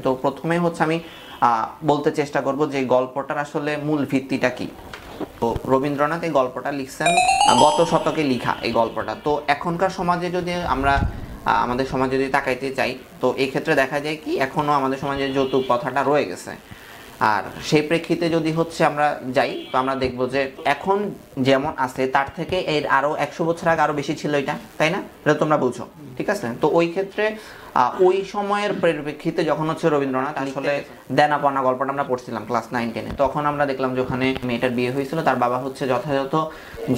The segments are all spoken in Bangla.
তো প্রথমেই হচ্ছে আমি বলতে চেষ্টা করব যে গল্পটার আসলে মূল ভিত্তিটা কি। তো রবীন্দ্রনাথ এই গল্পটা লিখছেন গত শতকে লিখা এই গল্পটা। তো এখনকার সমাজে যদি আমরা আমাদের সমাজে যদি তাকাইতে চাই, তো এই ক্ষেত্রে দেখা যায় কি এখনও আমাদের সমাজে যৌতুক প্রথাটা রয়ে গেছে। আর সেই প্রেক্ষিতে যদি হচ্ছে আমরা যাই, তো আমরা দেখব যে এখন যেমন আছে তার থেকে এর আরও 100 বছর আগে আরও বেশি ছিল এটা, তাই না? এটা তোমরা বুঝো, ঠিক আছে? তো ওই ক্ষেত্রে ওই সময়ের পরিপ্রেক্ষিতে যখন হচ্ছে রবীন্দ্রনাথ আসলে দেনা পাওনা গল্পটা আমরা পড়ছিলাম ক্লাস 9-10-এ, তখন আমরা দেখলাম যে ওখানে মেয়েটার বিয়ে হয়েছিল, তার বাবা হচ্ছে যথাযথ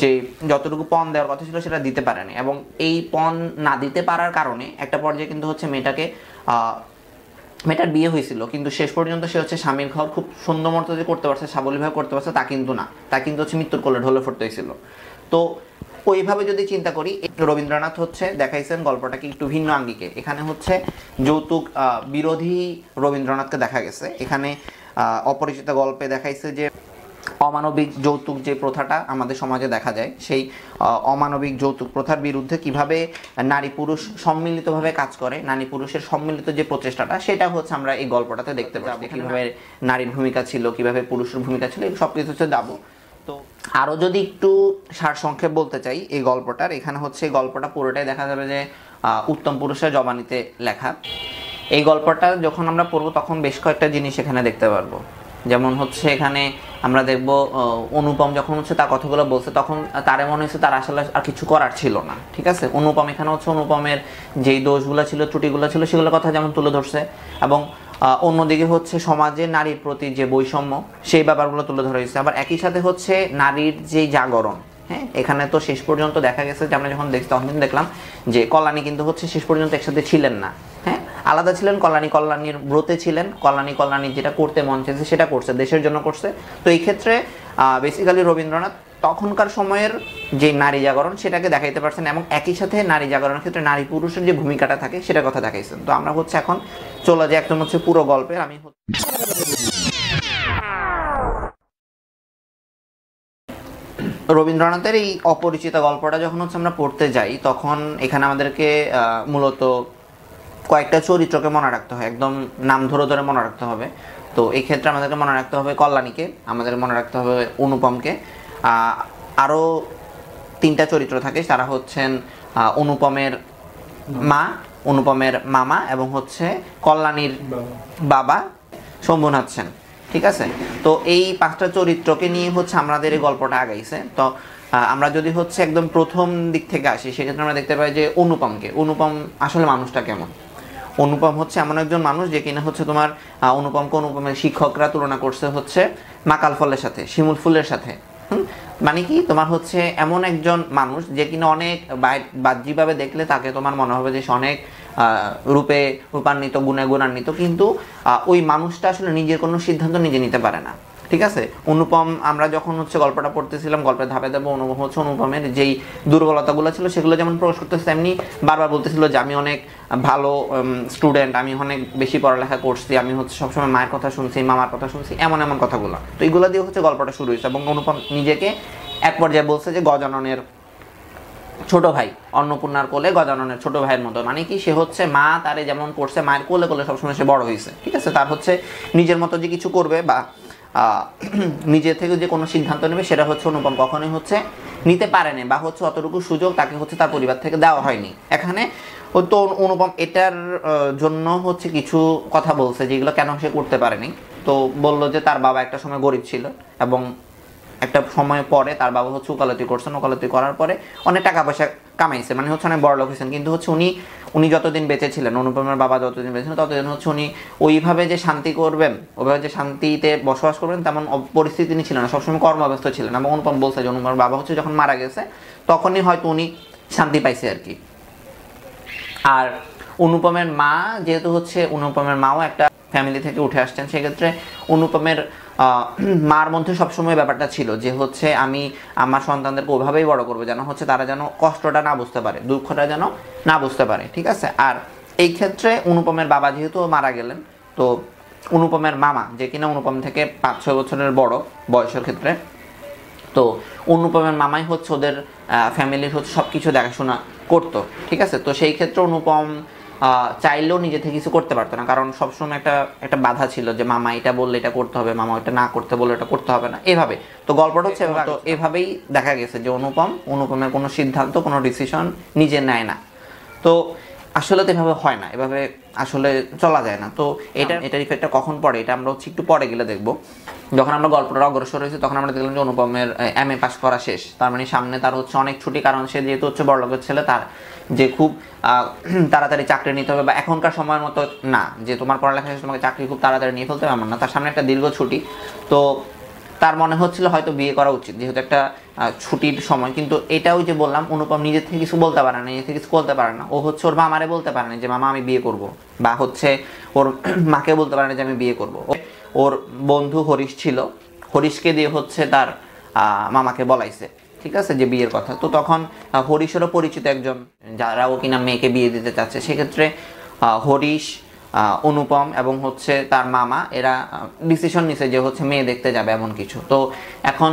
যে যতটুকু পণ দেওয়ার কথা ছিল সেটা দিতে পারেনি, এবং এই পণ না দিতে পারার কারণে একটা পর্যায়ে কিন্তু হচ্ছে মেয়েটার বিয়ে হয়েছিল, কিন্তু শেষ পর্যন্ত সে হচ্ছে স্বামীর ঘর খুব সুন্দর মতো যে করতে পারছে, সাবলীলভাবে করতে পারছে তা কিন্তু না, তা কিন্তু হচ্ছে মৃত্যুর কোলে ঢলে পড়তে হয়েছিল। তো ওইভাবে যদি চিন্তা করি, রবীন্দ্রনাথ হচ্ছে দেখাইছেন গল্পটাকে একটু ভিন্ন আঙ্গিকে। এখানে হচ্ছে যৌতুক বিরোধী রবীন্দ্রনাথকে দেখা গেছে। এখানে অপরিচিত গল্পে দেখাইছে যে অমানবিক যৌতুক যে প্রথাটা আমাদের সমাজে দেখা যায়, সেই অমানবিক যৌতুক প্রথার বিরুদ্ধে কিভাবে নারী পুরুষ সম্মিলিতভাবে কাজ করে, নারী পুরুষের সম্মিলিত যে প্রচেষ্টাটা, সেটা হচ্ছে আমরা এই গল্পটাতে দেখতে পাবো। কীভাবে নারীর ভূমিকা ছিল, কিভাবে পুরুষের ভূমিকা ছিল, এই সব কিছু হচ্ছে যাবো। তো আরও যদি একটু সারসংক্ষেপ বলতে চাই এই গল্পটার, এখানে হচ্ছে গল্পটা পুরোটাই দেখা যাবে যে উত্তম পুরুষের জবানিতে লেখা। এই গল্পটা যখন আমরা পড়বো তখন বেশ কয়েকটা জিনিস এখানে দেখতে পারবো। যেমন হচ্ছে এখানে আমরা দেখব অনুপম যখন হচ্ছে তার কথাগুলো বলছে, তখন তারে মনে হচ্ছে তার আসলে আর কিছু করার ছিল না, ঠিক আছে? অনুপম এখানে হচ্ছে অনুপমের যেই দোষগুলো ছিল, ত্রুটিগুলো ছিল, সেগুলোর কথা যেমন তুলে ধরছে, এবং অন্যদিকে হচ্ছে সমাজে নারীর প্রতি যে বৈষম্য, সেই ব্যাপারগুলো তুলে ধরা হয়েছে। আবার একই সাথে হচ্ছে নারীর যেই জাগরণ, হ্যাঁ, এখানে তো শেষ পর্যন্ত দেখা গেছে যে আমরা যখন দেখছি তখন কিন্তু দেখলাম যে কল্যাণী কিন্তু হচ্ছে শেষ পর্যন্ত একসাথে ছিলেন না, হ্যাঁ, আলাদা ছিলেন। কল্যাণীর ব্রতে ছিলেন, কল্যাণীর যেটা করতে মন চেয়েছে সেটা করছে, দেশের জন্য করছে। তো এই ক্ষেত্রে বেসিক্যালি রবীন্দ্রনাথ তখনকার সময়ের যে নারী জাগরণ সেটাকে দেখাইতে পারছেন, এবং একই সাথে নারী জাগরণের ক্ষেত্রে নারী পুরুষের যে ভূমিকাটা থাকে সেটার কথা দেখাইছেন। তো আমরা হচ্ছে এখন চলে যাই একদম হচ্ছে পুরো গল্পের। আমি রবীন্দ্রনাথের এই অপরিচিত গল্পটা যখন হচ্ছে আমরা পড়তে যাই, তখন এখানে আমাদেরকে মূলত কয়েকটা চরিত্রকে মনে রাখতে হয়, একদম নাম ধরে ধরে মনে রাখতে হবে। তো এই ক্ষেত্রে আমাদেরকে মনে রাখতে হবে কল্যাণীকে, আমাদের মনে রাখতে হবে অনুপমকে, আরও 3টা চরিত্র থাকে, তারা হচ্ছেন অনুপমের মা, অনুপমের মামা, এবং হচ্ছে কল্যাণীর বাবা শম্ভুনাথ সেন, ঠিক আছে? তো এই 5টা চরিত্রকে নিয়ে হচ্ছে আমাদের এই গল্পটা আগাইছে। তো আমরা যদি হচ্ছে একদম প্রথম দিক থেকে আসি, সেক্ষেত্রে আমরা দেখতে পাই যে অনুপম আসলে মানুষটা কেমন। অনুপম হচ্ছে এমন একজন মানুষ যে কিনা হচ্ছে তোমার অনুপমের শিক্ষকরা তুলনা করছে হচ্ছে মাকাল ফলের সাথে, শিমুল ফুলের সাথে। মানে কি, তোমার হচ্ছে এমন একজন মানুষ যে কিনা অনেক বাহ্যিকভাবে দেখলে তাকে তোমার মনে হবে যে সে অনেক রূপে রূপান্বিত, গুণে গুণান্বিত, কিন্তু ওই মানুষটা আসলে নিজের কোনো সিদ্ধান্ত নিজে নিতে পারে না, ঠিক আছে? অনুপম, আমরা যখন হচ্ছে গল্পটা পড়তেছিলাম, গল্পের ধাপে ধাপে অনুপম হচ্ছে অনুপমের যেই দুর্বলতাগুলো ছিল সেগুলো যেমন প্রকাশ করতেছে, তেমনি বারবার বলতেছিল যে আমি অনেক ভালো স্টুডেন্ট, আমি অনেক বেশি পড়ালেখা করছি, আমি হচ্ছে সবসময় মায়ের কথা শুনছি, মামার কথা শুনছি, এমন কথাগুলো। তো এইগুলো দিয়ে হচ্ছে গল্পটা শুরু হয়েছে, এবং অনুপম নিজেকে এক পর্যায়ে বলছে যে গজাননের ছোট ভাই, অন্নপূর্ণার কোলে গজাননের ছোট ভাইয়ের মতো। মানে কি, সে হচ্ছে মা তারে যেমন করছে, মায়ের কোলে কোলে সবসময় সে বড় হয়েছে, ঠিক আছে? তার হচ্ছে নিজের মতো যে কিছু করবে বা নিজে থেকে যে কোনো সিদ্ধান্ত নেবে, সেটা হচ্ছে অনুপম কখনোই হচ্ছে নিতে পারেনি, বা হচ্ছে অতটুকু সুযোগ তাকে হচ্ছে তার পরিবার থেকে দেওয়া হয়নি। এখানে তো অনুপম এটার জন্য হচ্ছে কিছু কথা বলছে যেগুলো কেন সে করতে পারেনি। তো বলল যে তার বাবা একটা সময় গরিব ছিল, এবং একটা সময় পরে তার বাবা হচ্ছে ওকালতি করছেন, ওকালতি করার পরে অনেক টাকা পয়সা কামাইছে, মানে হচ্ছে অনেক বড় লোক হয়েছেন, কিন্তু হচ্ছে উনি যতদিন বেঁচে ছিলেন, অনুপমের বাবা যতদিন বেঁচে ছিলেন, ততদিন হচ্ছে উনি ওইভাবে যে শান্তি করবেন, ওইভাবে যে শান্তিতে বসবাস করবেন তেমন পরিস্থিতি তিনি ছিলেন না, সবসময় কর্মব্যস্ত ছিলেন। এবং অনুপম বলছে যে অনুপমের বাবা হচ্ছে যখন মারা গেছে তখনই হয়তো উনি শান্তি পাইছে আর কি। আর অনুপমের মা, যেহেতু হচ্ছে অনুপমের মাও একটা ফ্যামিলি থেকে উঠে আসছেন, সেক্ষেত্রে অনুপমের মার মধ্যে সবসময় ব্যাপারটা ছিল যে হচ্ছে আমি আমার সন্তানদেরকে ওইভাবেই বড় করবো যেন হচ্ছে তারা যেন কষ্টটা না বুঝতে পারে, দুঃখটা যেন না বুঝতে পারে, ঠিক আছে? আর এই ক্ষেত্রে অনুপমের বাবা যেহেতু মারা গেলেন, তো অনুপমের মামা, যে কিনা অনুপম থেকে 5-6 বছরের বড় বয়সের ক্ষেত্রে, তো অনুপমের মামাই হচ্ছে ওদের ফ্যামিলির হচ্ছে সব কিছু দেখাশোনা করতো, ঠিক আছে? তো সেই ক্ষেত্রে অনুপম চাইলেও নিজে থেকে কিছু করতে পারতো না, কারণ সবসময় একটা বাধা ছিল যে মামা এটা বললে এটা করতে হবে, মামা এটা না করতে বললে এটা করতে হবে না, এভাবে। তো গল্পটা হচ্ছে তো এভাবেই দেখা গেছে যে অনুপমের কোনো সিদ্ধান্ত, কোনো ডিসিশন নিজে নেয় না। তো আসলে তো এভাবে হয় না, এভাবে আসলে চলা যায় না। তো এটার ইফেক্টটা কখন পড়ে এটা আমরা হচ্ছে একটু পরে গেলে দেখবো। যখন আমরা গল্পটা অগ্রসর হয়েছি তখন আমরা দেখলাম যে অনুপমের MA পাস করা শেষ, তার মানে সামনে তার হচ্ছে অনেক ছুটি, কারণ সে যেহেতু হচ্ছে বড়লোকের ছেলে, তার যে খুব তাড়াতাড়ি চাকরি নিতে হবে বা এখনকার সময়ের মতো না যে তোমার পড়ালেখা শেষে তোমাকে চাকরি খুব তাড়াতাড়ি নিয়ে ফেলতে হবে, এমন না। তার সামনে একটা দীর্ঘ ছুটি, তো তার মনে হচ্ছিল হয়তো বিয়ে করা উচিত যেহেতু একটা ছুটির সময়। কিন্তু এটাও যে বললাম, অনুপম নিজের থেকে কিছু বলতে পারে না, নিজে থেকে কিছু করতে পারে না। ও হচ্ছে ওর মামারে বলতে পারে না যে মামা আমি বিয়ে করব, বা হচ্ছে ওর মাকে বলতে পারে না যে আমি বিয়ে করব। ওর বন্ধু হরিশ ছিল, হরিশকে দিয়ে হচ্ছে তার মামাকে বলাইছে, ঠিক আছে, যে বিয়ের কথা। তো তখন হরিশেরও পরিচিত একজন যারা ও কিনা মেয়েকে বিয়ে দিতে চাচ্ছে, সেক্ষেত্রে হরিশ, অনুপম এবং হচ্ছে তার মামা এরা ডিসিশন নিছে যে হচ্ছে মেয়ে দেখতে যাবে এমন কিছু। তো এখন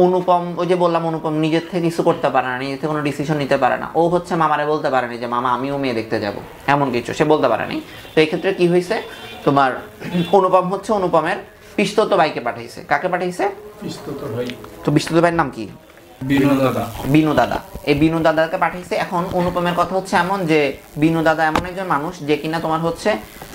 অনুপম, ওই যে বললাম অনুপম নিজের থেকে কিছু করতে পারে না, নিজের থেকে কোনো ডিসিশন নিতে পারে না। ও হচ্ছে মামারে বলতে পারেনি যে মামা আমিও মেয়ে দেখতে যাব, এমন কিছু সে বলতে পারেনি। তো এই ক্ষেত্রে কি হয়েছে, তোমার অনুপম হচ্ছে অনুপমের পিস্তত ভাইকে পাঠাইছে। কাকে পাঠাইছে? পিস্তত ভাই। তো পিস্তত ভাইয়ের নাম কি? বিনু দাদা। এই বিনু দাদাকে পাঠিয়েছে। এখন অনুপমের কথা হচ্ছে এমন যে বিনু দাদা এমন একজন মানুষ যে কিনা তোমার হচ্ছে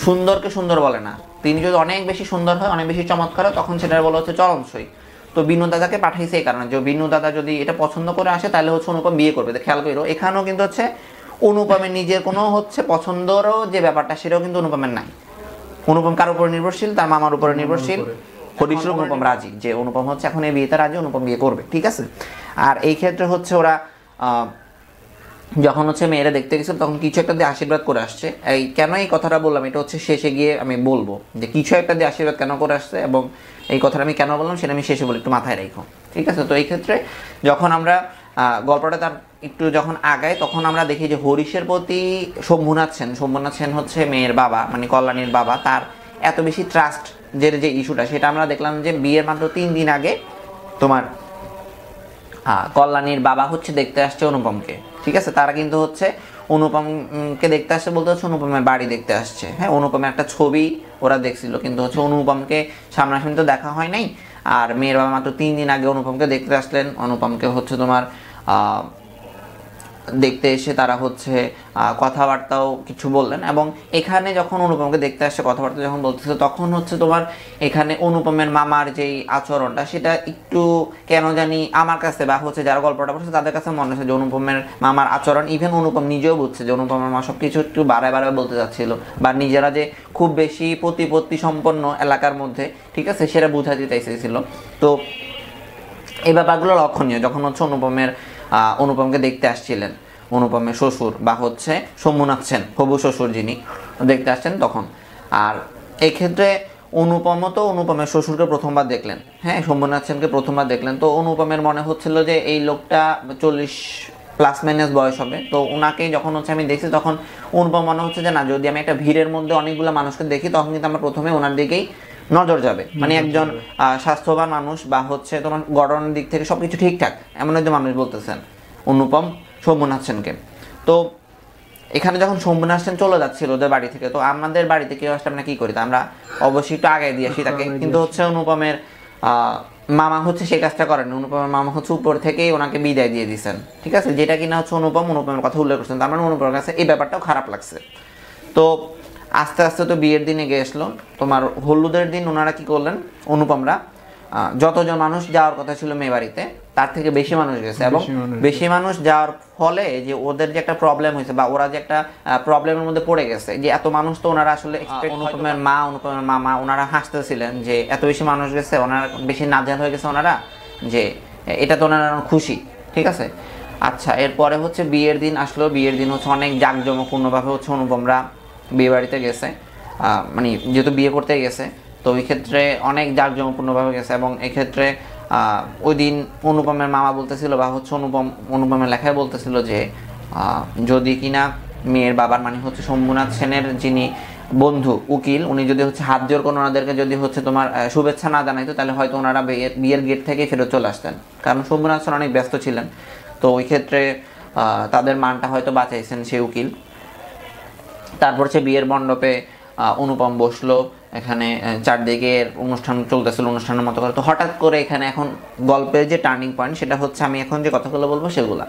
সুন্দরকে সুন্দর বলে না, তিনি যদি অনেক বেশি সুন্দর হয়, অনেক বেশি চমৎকার হয়, তখন সেটার বলা হচ্ছে চরমসই। তো বিনু দাদাকে পাঠিয়েছে এই কারণে যে বিনু দাদা যদি এটা পছন্দ করে আসে তাহলে হচ্ছে অনুপম বিয়ে করবে। খেয়াল করো এখানেও কিন্তু হচ্ছে অনুপমের নিজের কোনো হচ্ছে পছন্দেরও যে ব্যাপারটা সেটাও কিন্তু অনুপমের নাই। অনুপম কার উপর নির্ভরশীল? তার মামার উপরে নির্ভরশীল। হরিশের অনুপম রাজি যে অনুপম হচ্ছে এখন এই বিয়েতে রাজি, অনুপম বিয়ে করবে, ঠিক আছে। আর এই ক্ষেত্রে হচ্ছে ওরা যখন হচ্ছে মেয়েরা দেখতে গেছিল তখন কিছু একটা দিয়ে আশীর্বাদ করে আসছে। কেন এই কথাটা বললাম এটা হচ্ছে শেষে গিয়ে আমি বলবো যে কিছু একটা দিয়ে আশীর্বাদ কেন করে আসছে এবং এই কথাটা আমি কেন বললাম সেটা আমি শেষে বলি, একটু মাথায় রাখো, ঠিক আছে। তো এই ক্ষেত্রে যখন আমরা গল্পটা তার একটু যখন আগায় তখন আমরা দেখি যে হরিশের প্রতি শম্ভুনাথ সেন হচ্ছে মেয়ের বাবা, মানে কল্যাণীর বাবা, তার এত বেশি ট্রাস্ট যে ইস্যুটা সেটা আমরা দেখলাম যে বিয়ের মাত্র 3 দিন আগে তোমার কল্যাণীর বাবা হচ্ছে দেখতে আসছে অনুপমকে, ঠিক আছে। তারা কিন্তু হচ্ছে অনুপমকে দেখতে আসছে বলতে হচ্ছে অনুপমের বাড়ি দেখতে আসছে। হ্যাঁ, অনুপমের একটা ছবি ওরা দেখছিল, কিন্তু হচ্ছে অনুপমকে সামনাসামনি তো দেখা হয় নাই। আর মেয়ের বাবা মাত্র 3 দিন আগে অনুপমকে দেখতে আসলেন। অনুপমকে হচ্ছে তোমার দেখতে এসে তারা হচ্ছে কথাবার্তাও কিছু বললেন, এবং এখানে যখন অনুপমকে দেখতে আসছে কথাবার্তা যখন বলতেছে তখন হচ্ছে তোমার এখানে অনুপমের মামার যেই আচরণটা সেটা একটু কেন জানি আমার কাছে বা হচ্ছে যারা গল্পটা পড়ছে তাদের কাছে মনে হচ্ছে যে অনুপমের মামার আচরণ, ইভেন অনুপম নিজেও বুঝছে যে অনুপমের মা সব কিছু একটু বাড়ায় বলতে যাচ্ছিল, বা নিজেরা যে খুব বেশি প্রতিপত্তি সম্পন্ন এলাকার মধ্যে, ঠিক আছে, সেটা বুঝাতে চাইছিল। তো এই ব্যাপারগুলো লক্ষণীয় যখন হচ্ছে অনুপমকে দেখতে আসছিলেন অনুপমের শ্বশুর বা হচ্ছে শম্ভুনাথ সেন হবু শ্বশুর যিনি দেখতে আসছেন তখন। আর এই ক্ষেত্রে অনুপমের শ্বশুরকে প্রথমবার দেখলেন, হ্যাঁ, শম্ভুনাথ সেনকে প্রথমবার দেখলেন। তো অনুপমের মনে হচ্ছিল যে এই লোকটা 40+ বয়স হবে। তো ওনাকে যখন হচ্ছে আমি দেখছি তখন অনুপম মনে হচ্ছে যে না, যদি আমি একটা ভিড়ের মধ্যে অনেকগুলো মানুষকে দেখি তখন কিন্তু আমরা প্রথমে ওনার দিকেই নজর যাবে, মানে একজন স্বাস্থ্যবান মানুষ বা হচ্ছে তোমার গঠনের দিক থেকে সবকিছু ঠিকঠাক এমন একজন মানুষ বলতেছেন অনুপম শম্ভুনাথ সেনকে। তো এখানে যখন শম্ভুনাথ সেন চলে যাচ্ছিল ওদের বাড়ি থেকে, তো আমাদের বাড়িতে কেউ আসলে আমরা কি করি, আমরা অবশ্যই একটু আগে দিয়ে আসি তাকে, কিন্তু হচ্ছে অনুপমের মামা হচ্ছে সেই কাজটা করেন। অনুপমের মামা হচ্ছে উপর থেকেই ওনাকে বিদায় দিয়ে দিয়েছেন, ঠিক আছে, যেটা কিনা হচ্ছে অনুপমের কথা উল্লেখ করছেন। তার মানে অনুপমের কাছে এই ব্যাপারটাও খারাপ লাগছে। তো আস্তে আস্তে তো বিয়ের দিনে গেছলো, তোমার হলুদের দিন ওনারা কি করলেন, অনুপমরা যতজন মানুষ যাওয়ার কথা ছিল মেয়ে বাড়িতে তার থেকে বেশি মানুষ গেছে, এবং বেশি মানুষ যাওয়ার ফলে যে ওদের যে একটা প্রবলেম হয়েছে বা ওরা যে একটা প্রবলেমের মধ্যে পড়ে গেছে, যে এত মানুষ তো ওনারা আসলে অনুপমের মা অনুপমের মামা ওনারা হাসতেছিলেন যে এত বেশি মানুষ গেছে, ওনারা বেশি নাজেহাল হয়ে গেছে ওনারা, যে এটা তো ওনারা খুশি, ঠিক আছে। আচ্ছা, এরপরে হচ্ছে বিয়ের দিন আসলো। বিয়ের দিন হচ্ছে অনেক জাঁকজমকপূর্ণভাবে হচ্ছে অনুপমরা বিয়ে বাড়িতে গেছে, মানে যেহেতু বিয়ে করতে গেছে তো ওই ক্ষেত্রে অনেক জাঁকজমকপূর্ণভাবে গেছে। এবং এক্ষেত্রে ওই দিন অনুপমের মামা বলতেছিল বা হচ্ছে অনুপমের লেখায় বলতেছিল যে যদি কিনা মেয়ের বাবার মানে হচ্ছে শম্ভুনাথ সেনের যিনি বন্ধু উকিল, উনি যদি হচ্ছে হাত জোর করে ওনাদেরকে যদি হচ্ছে তোমার শুভেচ্ছা না জানাইতো তাহলে হয়তো ওনারা বিয়ের গেট থেকে ফেরত চলে আসতেন, কারণ শম্ভুনাথ সেন অনেক ব্যস্ত ছিলেন। তো ওই ক্ষেত্রে তাদের মানটা হয়তো বাঁচাইছেন সেই উকিল। তারপর হচ্ছে বিয়ের মণ্ডপে অনুপম বসলো, এখানে চারদিকে অনুষ্ঠান চলতেছিল অনুষ্ঠানের মতো করে। তো হঠাৎ করে এখানে এখন গল্পের যে টার্নিং পয়েন্ট সেটা হচ্ছে আমি এখন যে কথাগুলো বলবো সেগুলা।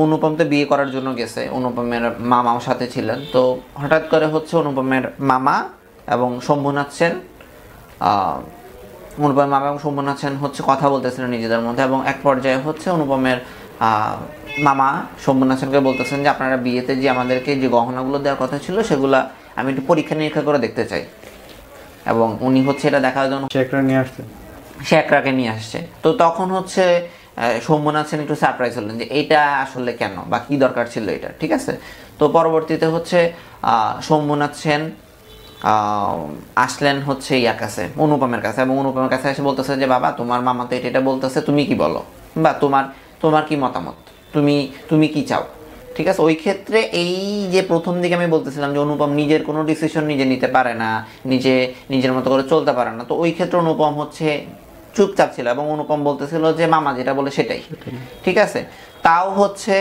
অনুপম তো বিয়ে করার জন্য গেছে, অনুপমের মামাও সাথে ছিলেন। তো হঠাৎ করে হচ্ছে অনুপমের মামা এবং শম্ভুনাথ সেন, অনুপমের মামা এবং শম্ভুনাথ সেন হচ্ছে কথা বলতেছিলেন নিজেদের মধ্যে, এবং এক পর্যায়ে হচ্ছে অনুপমের মামা শম্ভুনাথ সেনকে বলতেছেন যে আপনারা বিয়েতে যে আমাদেরকে যে গহনাগুলো দেওয়ার কথা ছিল সেগুলা আমি একটু পরীক্ষা নিরীক্ষা করে দেখতে চাই। এবং উনি হচ্ছে এটা দেখার জন্য শেখরাকে নিয়ে আসছে। তো তখন হচ্ছে শম্ভুনাথ সেন একটু সারপ্রাইজ হলেন যে এটা আসলে কেন বা কি দরকার ছিল এটা, ঠিক আছে। তো পরবর্তীতে হচ্ছে শম্ভুনাথ সেন আসলেন হচ্ছে ইয়ার কাছে, অনুপমের কাছে, এবং অনুপমের কাছে এসে বলতেছে যে বাবা তোমার মামা তো এটা বলতেছে, তুমি কি বলো, বা তোমার কি মতামত, তুমি কি চাও, ঠিক আছে। ওই ক্ষেত্রে এই যে প্রথম দিকে আমি বলতেছিলাম যে অনুপম নিজের কোনো ডিসিশন নিজে নিতে পারে না, নিজের মতো করে চলতে পারে না, তো ওই ক্ষেত্রে অনুপম হচ্ছে চুপচাপ ছিল এবং অনুপম বলতেছিল যে মামা যেটা বলে সেটাই, ঠিক আছে। তাও হচ্ছে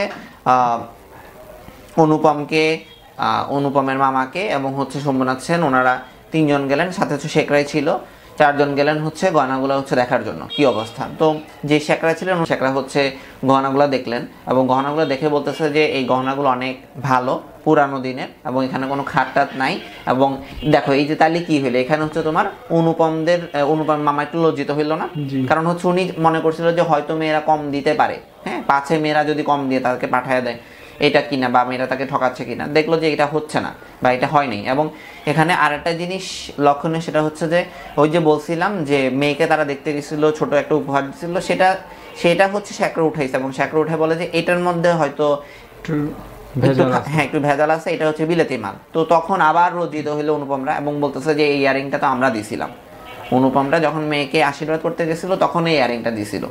অনুপমের মামাকে এবং হচ্ছে শম্ভুনাথ সেন ওনারা 3 জন গেলেন, সাথে হচ্ছে শেখরাই ছিল, 4 জন গেলেন হচ্ছে গয়নাগুলো হচ্ছে দেখার জন্য কি অবস্থা। তো যে শেখরা ছিলেন শেখরা হচ্ছে গহনাগুলো দেখলেন এবং গহনাগুলো দেখে বলতেছে যে এই গহনাগুলো অনেক ভালো, পুরানো দিনের, এবং এখানে কোনো খাটটাত নাই। এবং দেখো এই যে তাহলে কি হইলো, এখানে হচ্ছে তোমার অনুপম মামা একটু লজ্জিত হইল না, কারণ হচ্ছে উনি মনে করছিল যে হয়তো মেয়েরা কম দিতে পারে, হ্যাঁ, পাছে মেয়েরা যদি কম দিয়ে তাদেরকে পাঠিয়ে দেয় এটা কিনা, বা মেয়েরা তাকে ঠকাচ্ছে কিনা, দেখলো যে এটা হচ্ছে না বা এটা হয়নি। এবং এখানে আরেকটা জিনিস লক্ষণীয়, সেটা হচ্ছে যে ওই যে বলছিলাম যে মেয়েকে তারা দেখতে গেছিল, ছোট একটা উপহার দিচ্ছিল, সেটা হচ্ছে শেখরা উঠাইছে, এবং শেখরা উঠে বলে যে এটার মধ্যে হয়তো একটু ভেজাল আছে, এটা হচ্ছে বিলেতি মাল। তো তখন আবার লজ্জিত হইলো অনুপমরা এবং বলতেছে যে এই ইয়ারিংটা তো আমরা দিছিলাম, অনুপমরা যখন মেয়েকে আশীর্বাদ করতে গেছিল তখন এই ইয়ারিংটা দিছিল,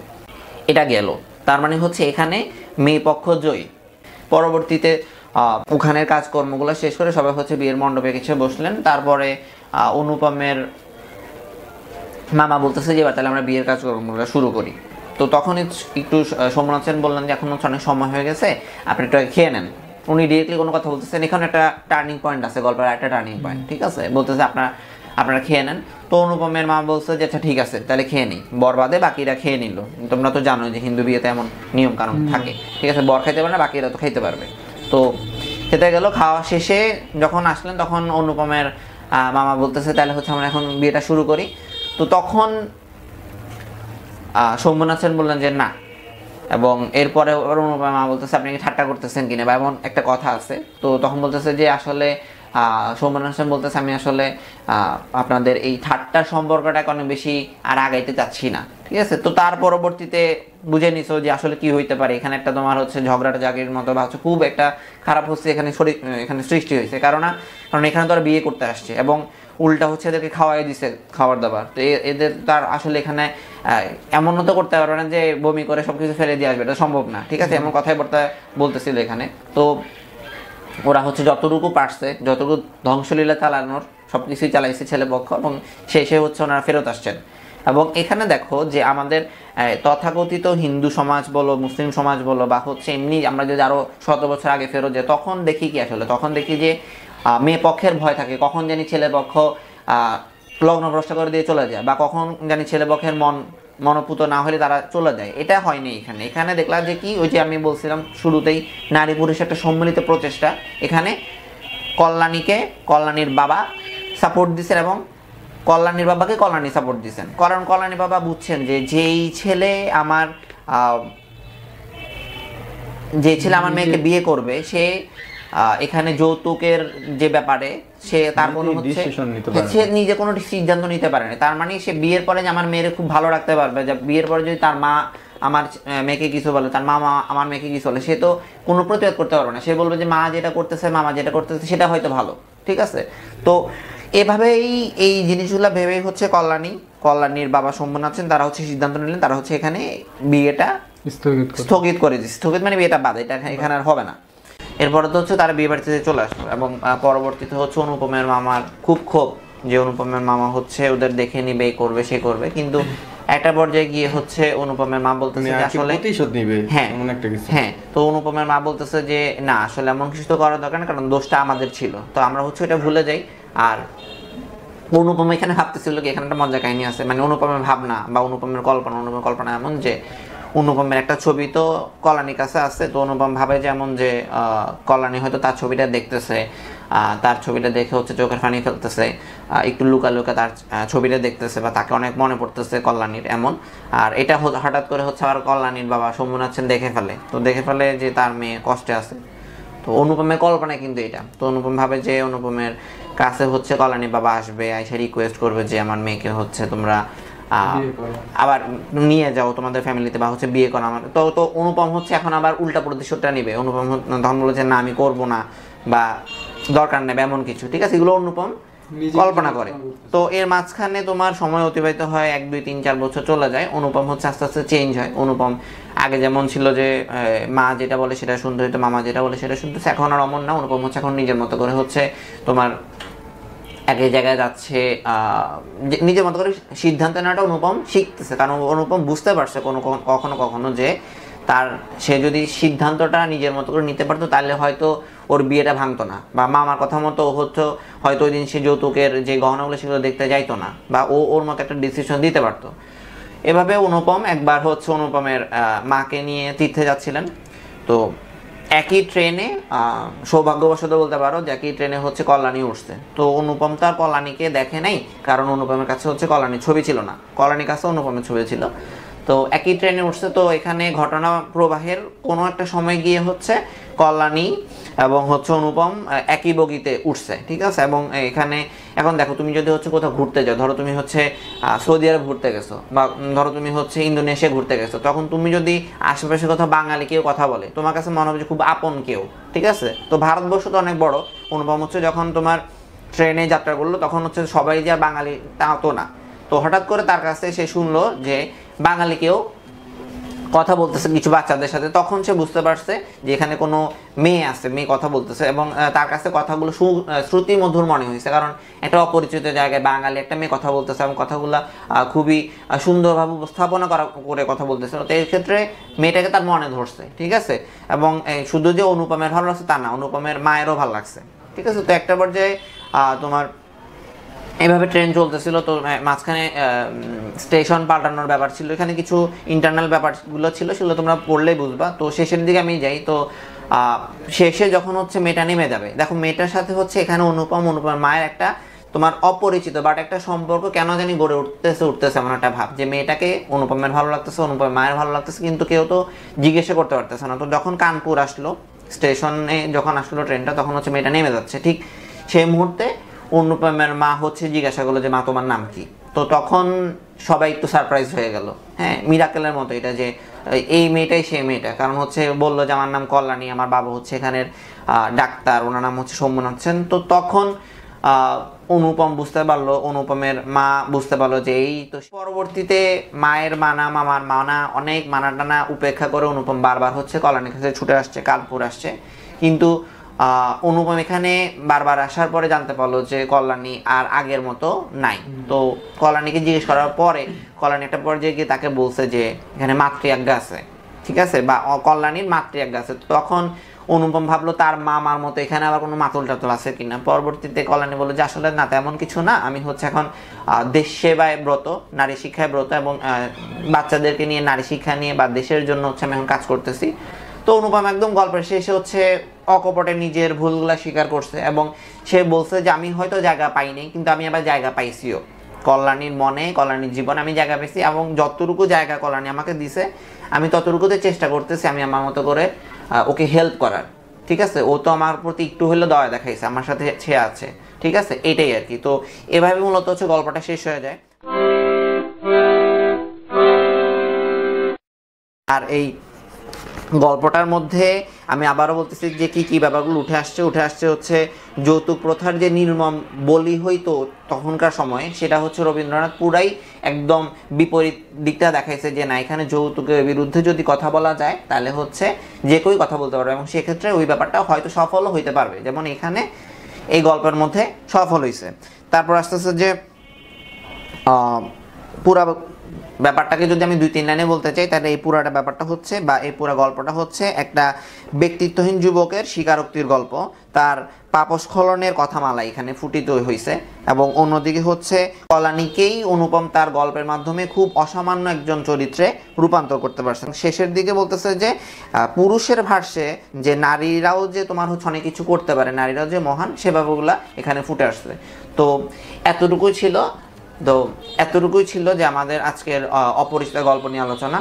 এটা গেল। তার মানে হচ্ছে এখানে মেয়ে পক্ষ জয়ী। পরবর্তীতে ওখানের কাজকর্মগুলো শেষ করে সবাই হচ্ছে বিয়ের মণ্ডপে এসে বসলেন। তারপরে অনুপমের মামা বলতেছে যে এবার তাহলে আমরা বিয়ের কাজকর্মগুলো শুরু করি। তো তখন একটু শম্ভুনাথ সেন বললেন যে এখন হচ্ছে অনেক সময় হয়ে গেছে, আপনি একটু খেয়ে নেন। উনি ডিরেক্টলি কোনো কথা বলতেছেন, এখানে একটা টার্নিং পয়েন্ট আছে, গল্পের একটা টার্নিং পয়েন্ট, ঠিক আছে। বলতেছে আপনারা খেয়ে নেন। তো অনুপমের মা বলছে যে আচ্ছা ঠিক আছে তাহলে খেয়ে নিই, বর বাদে বাকিরা খেয়ে নিল। তোমরা তো জানো যে হিন্দু বিয়েতে এমন নিয়ম কানুন থাকে, ঠিক আছে, বর খাইতে পারে না, বাকিরা তো খাইতে পারবে। তো খেতে গেল। খাওয়া শেষে যখন আসলেন তখন অনুপমের মামা বলতেছে তাহলে হচ্ছে আমরা এখন বিয়েটা শুরু করি। তো তখন শম্ভুনাথ সেন বললেন যে না, এবং এরপরে অনুপমের মা বলতেছে আপনি কি ঠাট্টা করতেছেন কিনা, বা এমন একটা কথা আছে। তো তখন বলতেছে যে আসলে শম্ভুনাথ সেন বলতেছে আমি আসলে আপনাদের এই ঠাট্টার সম্পর্কটাকে অনেক বেশি আর আগাইতে চাচ্ছি না, ঠিক আছে। তো তার পরবর্তীতে বুঝে নিছো যে আসলে কি হইতে পারে, এখানে একটা তোমার হচ্ছে ঝগড়াটা জাগির মতো বা হচ্ছে খুব একটা খারাপ হচ্ছে এখানে সৃষ্টি হয়েছে, কারণ এখানে তো বিয়ে করতে আসছে এবং উল্টা হচ্ছে এদেরকে খাওয়াই দিছে খাবার দাবার। তো এদের তার আসলে এখানে এমন তো করতে পারবে না যে বমি করে সবকিছু ফেলে দিয়ে আসবে, এটা সম্ভব না, ঠিক আছে। এমন কথাই বলতেছিল এখানে। তো ওরা হচ্ছে যতটুকু পারছে, যতটুকু ধ্বংসলীলা চালানোর সবকিছুই চালাইছে ছেলেপক্ষ, এবং শেষে হচ্ছে ওনারা ফেরত আসছেন। এবং এখানে দেখো যে আমাদের তথাকথিত হিন্দু সমাজ বলো, মুসলিম সমাজ বলো, বা হচ্ছে এমনি আমরা যদি আরো 100 বছর আগে ফেরত যাই, তখন দেখি কি আসলে, তখন দেখি যে মেয়ে পক্ষের ভয় থাকে, কখন জানি ছেলে পক্ষ লগ্নভ্রষ্ট করে দিয়ে চলে যায়, বা কখন জানি ছেলে পক্ষের মনোপুত না হলে তারা চলে যায়। এটা হয়নি এখানে দেখলাম যে কি, ওই যে আমি বলছিলাম শুরুতেই, নারী পুরুষ একটা সম্মিলিত প্রচেষ্টা। এখানে কল্যাণীর বাবা সাপোর্ট দিচ্ছেন এবং কল্যাণীর বাবাকে কল্যাণী সাপোর্ট দিচ্ছেন, কারণ কল্যাণী বাবা বুঝছেন যে যেই ছেলে আমার মেয়েকে বিয়ে করবে, সে এখানে যৌতুকের যে ব্যাপারে সে তার কোনো হচ্ছে সে নিজে কোনো সিদ্ধান্ত নিতে পারে না। তার মানে সে বিয়ের পরে যে আমার মেয়েকে খুব ভালো রাখতে পারবে, যে বিয়ের পরে যদি তার মা আমার মেয়েকে কিছু বলে, তার মামা আমার মেয়েকে কিছু বলে, সে তো কোনো প্রতিবাদ করতে পারবে না। সে বলবে যে মা যেটা করতেছে, মামা যেটা করতেছে সেটা হয়তো ভালো, ঠিক আছে। তো এভাবেই এই জিনিসগুলো ভেবেই হচ্ছে কল্যাণীর বাবা শম্ভুনাথ সেন তারা হচ্ছে সিদ্ধান্ত নিলেন, তারা হচ্ছে এখানে বিয়েটা স্থগিত করে দিচ্ছে। স্থগিত মানে বিয়েটা বাদ, এটা এখানে আর হবে না। এরপরে তো হচ্ছে তারা বিয়ে বাড়িতে চলে আসলো, এবং পরবর্তীতে হচ্ছে অনুপমের মামার খুব ক্ষোভ যে অনুপমের মামা হচ্ছে ওদের দেখে নিবে, করবে, সে করবে, কিন্তু একটা পর্যায়ে গিয়ে হচ্ছে অনুপমের মা বলতেছে যে আসলে প্রতিশোধ নেবে হ্যাঁ এমন একটা কিছু। হ্যাঁ, তো অনুপমের মা বলতেছে যে না আসলে এমন কিছু তো করার দরকার না, কারণ দোষটা আমাদের ছিল, তো আমরা হচ্ছে এটা ভুলে যাই। আর অনুপম এখানে ভাবতেছিল কি, এখানে একটা মজার কাহিনী আছে, মানে অনুপমের ভাবনা বা অনুপমের কল্পনা এমন যে অনুপমের একটা ছবি তো কল্যাণীর কাছে আছে, তো অনুপম ভাবে যেমন যে কল্যাণী হয়তো তার ছবিটা দেখতেছে, তার ছবিটা দেখে হচ্ছে চোখের পানি ফেলতেছে, একটু লুকা লুকা তার ছবিটা দেখতেছে বা তাকে অনেক মনে পড়তেছে কল্যাণীর এমন। আর এটা হঠাৎ করে হচ্ছে আবার কল্যাণীর বাবা সোমনাথ সেন দেখে ফেলে যে তার মেয়ে কষ্টে আছে। তো অনুপমের কল্পনা কিন্তু এটা, তো অনুপম ভাবে যে অনুপমের কাছে হচ্ছে কল্যাণী বাবা আসবে, আইসা রিকোয়েস্ট করবে যে আমার মেয়েকে হচ্ছে তোমরা আবার নিয়ে যাও তোমাদের ফ্যামিলিতে বা হচ্ছে বিয়ে করো আমার। তো অনুপম হচ্ছে এখন আবার উল্টা প্রতিশোধটা নিবে। অনুপম তখন বলে যে না আমি করবো না বা দরকার নেবে এমন কিছু, ঠিক আছে, এগুলো অনুপম কল্পনা করে। তো এর মাঝখানে তোমার সময় অতিবাহিত হয় 1 2 3 4 বছর চলে যায়। অনুপম হচ্ছে আস্তে আস্তে চেঞ্জ হয়। অনুপম আগে যেমন ছিল যে মা যেটা বলে সেটা শুনতে হইতো, মামা যেটা বলে সেটা শুনতেছে, এখন আর অমন না। অনুপম হচ্ছে এখন নিজের মতো করে হচ্ছে তোমার এক জায়গায় যাচ্ছে, নিজের মতো করে সিদ্ধান্ত নেওয়াটা অনুপম শিখতেছে, কারণ অনুপম বুঝতে পারছে কখনো যে সে যদি সিদ্ধান্তটা নিজের মতো করে নিতে পারতো তাহলে হয়তো ওর বিয়েটা ভাঙতো না, বা মামার কথা মতো হয়তো ওই দিন সে যৌতুকের যে গহনাগুলো সেগুলো দেখতে যাইতো না, বা ওর মতো একটা ডিসিশন দিতে পারতো। এভাবে অনুপম একবার হচ্ছে অনুপমের মাকে নিয়ে তীর্থে যাচ্ছিলেন। তো একই ট্রেনে সৌভাগ্যবশত বলতে পারো যে একই ট্রেনে হচ্ছে কল্যাণী উঠছে। তো অনুপম তো আর কল্যাণীকে দেখে নাই, কারণ অনুপমের কাছে হচ্ছে কল্যাণীর ছবি ছিল না, কল্যাণীর কাছে অনুপমের ছবি ছিল। তো একই ট্রেনে উঠছে। তো এখানে ঘটনা প্রবাহের কোনো একটা সময় গিয়ে হচ্ছে কল্যাণী এবং হচ্ছে অনুপম একই বগিতে উঠছে, ঠিক আছে। এবং এখানে এখন দেখো তুমি যদি হচ্ছে কোথাও ঘুরতে যাও, ধরো তুমি হচ্ছে সৌদি আরব ঘুরতে গেছো বা ধরো তুমি হচ্ছে ইন্দোনেশিয়া ঘুরতে গেছো, তখন তুমি যদি আশেপাশে কোথাও বাঙালি কেউ কথা বলে তোমার কাছে মনে হবে যে খুব আপন কেউ, ঠিক আছে। তো ভারতবর্ষ তো অনেক বড়। অনুপম হচ্ছে যখন তোমার ট্রেনে যাত্রা করলো তখন হচ্ছে সবাই যে আর বাঙালি তা তো না। তো হঠাৎ করে তার কাছে সে শুনলো যে বাঙালি কেউ কথা বলতেছে কিছু বাচ্চাদের সাথে, তখন সে বুঝতে পারছে যে এখানে কোনো মেয়ে আছে, মেয়ে কথা বলতেছে, এবং তার কাছে কথাগুলো শ্রুতি মধুর মনে হয়েছে, কারণ একটা অপরিচিত জায়গায় বাঙালি একটা মেয়ে কথা বলতেছে এবং কথাগুলো খুবই সুন্দরভাবে উপস্থাপনা করে কথা বলতেছে। তো এই ক্ষেত্রে মেয়েটাকে তার মনে ধরছে, ঠিক আছে। এবং শুধু যে অনুপমের ভালো লাগছে তা না, অনুপমের মায়েরও ভালো লাগছে, ঠিক আছে। তো একটা পর্যায়ে তোমার এইভাবে ট্রেন চলতেছিল। তো মাঝখানে স্টেশন পাল্টানোর ব্যাপার ছিল, এখানে কিছু ইন্টারনাল ব্যাপারগুলো ছিল, সেগুলো তোমরা পড়লেই বুঝবা। তো শেষের দিকে আমি যাই। তো শেষে যখন হচ্ছে মেয়েটা নেমে যাবে, দেখো মেয়েটার সাথে হচ্ছে এখানে অনুপমের মায়ের একটা তোমার অপরিচিত বাট একটা সম্পর্ক কেন জানি গড়ে উঠতেছে এমন একটা ভাব যে মেয়েটাকে অনুপমের ভালো লাগতেছে, অনুপমের মায়ের ভালো লাগতেছে, কিন্তু কেউ তো জিজ্ঞাসা করতে পারতেছে না। তো যখন কানপুর আসলো, স্টেশনে যখন আসলো ট্রেনটা, তখন হচ্ছে মেয়েটা নেমে যাচ্ছে, ঠিক সেই মুহূর্তে অনুপমের মা হচ্ছে জিজ্ঞাসা করলো যে মা তোমার নাম কি। তো তখন সবাই একটু সারপ্রাইজ হয়ে গেল, হ্যাঁ, মিরাকেলের মতো এটা যে এই মেয়েটাই সেই মেয়েটা, কারণ হচ্ছে বললো যে আমার নাম কল্যাণী, আমার বাবা হচ্ছে এখানের ডাক্তার, ওনার নাম হচ্ছে সোমনাথ সেন। তো তখন অনুপম বুঝতে পারলো, অনুপমের মা বুঝতে পারলো যে এই তো। পরবর্তীতে মায়ের মানা মামার মানা অনেক মানা টানা উপেক্ষা করে অনুপম বারবার হচ্ছে কল্যাণীর কাছে ছুটে আসছে, কানপুর আসছে। কিন্তু অনুপম এখানে বারবার আসার পরে জানতে পারলো যে কল্যাণী আর আগের মতো নাই। তো কল্যাণীকে জিজ্ঞেস করার পরে কল্যাণী একটা পর্যায়ে গিয়ে তাকে বলছে যে এখানে মাতৃ আজ্ঞা আছে, ঠিক আছে, বা কল্যাণীর মাতৃ আজ্ঞা আছে। তখন অনুপম ভাবলো তার মামার মতো এখানে আবার কোনো মাতুল টাতুল আছে কিনা। পরবর্তীতে কল্যাণী বললো যে আসলে না, তেমন কিছু না, আমি হচ্ছে এখন দেশ সেবায় ব্রত, নারী শিক্ষায় ব্রত, এবং বাচ্চাদেরকে নিয়ে নারী শিক্ষা নিয়ে বা দেশের জন্য হচ্ছে আমি এখন কাজ করতেছি। তো অনুপম একদম গল্পের শেষে হচ্ছে অকপটে নিজের ভুলগুলা স্বীকার করছে, এবং সে বলছে যে আমি হয়তো জায়গা পাইনি, কিন্তু আমি আবার জায়গা পাইছিও কল্যাণীর মনে, কল্যাণীর জীবনে আমি জায়গা পেয়েছি, এবং যতটুকু জায়গা কল্যাণী আমাকে দিছে আমি ততটুকুতে চেষ্টা করতেছি আমি আমার মতো করে ওকে হেল্প করার, ঠিক আছে। ও তো আমার প্রতি একটু হলেও দয়া দেখাইছে, আমার সাথে সে আছে, ঠিক আছে, এটাই আর কি। তো এভাবে মূলত হচ্ছে গল্পটা শেষ হয়ে যায়। আর এই গল্পটার মধ্যে আমি আবারও বলতেছি যে কি ব্যাপারগুলো উঠে আসছে হচ্ছে যৌতুক প্রথার যে নির্মম বলি হইতো তখনকার সময়, সেটা হচ্ছে রবীন্দ্রনাথ পুরাই একদম বিপরীত দিকটা দেখাইছে যে না, এখানে যৌতুকের বিরুদ্ধে যদি কথা বলা যায় তাহলে হচ্ছে যে কেউই কথা বলতে পারবে, এবং সেক্ষেত্রে ওই ব্যাপারটা হয়তো সফলও হইতে পারবে, যেমন এখানে এই গল্পের মধ্যে সফল হয়েছে। তারপর আস্তে আস্তে যে পুরা ব্যাপারটাকে যদি আমি 2-3 লাইনে বলতে চাই, তাহলে এই পুরাটা ব্যাপারটা হচ্ছে, বা এই পুরা গল্পটা হচ্ছে একটা ব্যক্তিত্বহীন যুবকের স্বীকারোক্তির গল্প। তার পাপস্খলনের কথামালা এখানে ফুটিত হয়েছে। এবং অন্যদিকে হচ্ছে কল্যাণীকেই অনুপম তার গল্পের মাধ্যমে খুব অসামান্য একজন চরিত্রে রূপান্তর করতে পারছেন। শেষের দিকে বলতেছে যে পুরুষের ভাষ্যে যে নারীরাও যে তোমার হচ্ছে অনেক কিছু করতে পারে, নারীরাও যে মহান, সে ব্যাপারগুলা এখানে ফুটে আসছে। তো এতটুকুই ছিল যে আমাদের আজকের অপরিচিত গল্প নিয়ে আলোচনা।